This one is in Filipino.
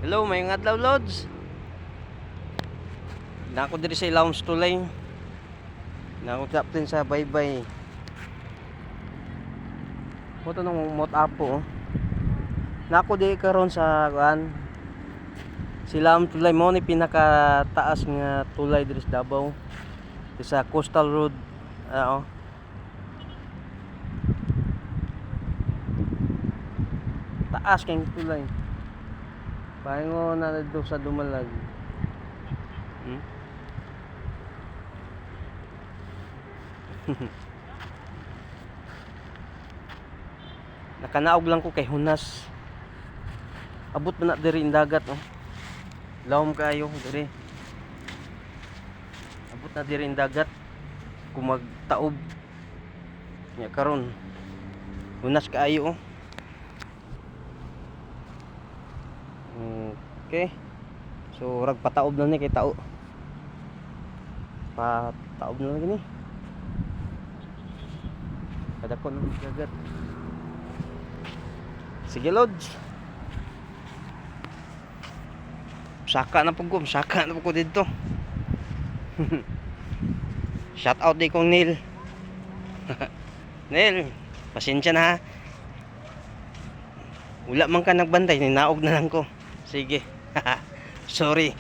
Hello, may adlaw lods. Nako diri sa ilawom tulay. Nako captain sa baybay. Moto nang mot apo. Nako di karon sa kuan. Silawom tulay mo ni pinaka taas nga tulay diri sa Davao. Sa Coastal Road. Taas kay tulay. Pahingo na dito sa Dumalag. Nakanaog lang ko kay Hunas. Abot man na diri in dagat oh. Lawom kayo diri. Abot na diri in dagat. Kung magtaob. Nya karon. Hunas kaayo oh. Okay. So rag pataob na ni kay tao. Pataob na lagi ni. Kada ko nang dagat. Sige lods. Saka na po ko dito. Shout out di kong Neil. Neil, pasensya na ha. Wala man ka nagbantay, ninaog na lang ko. Sige. Sorry.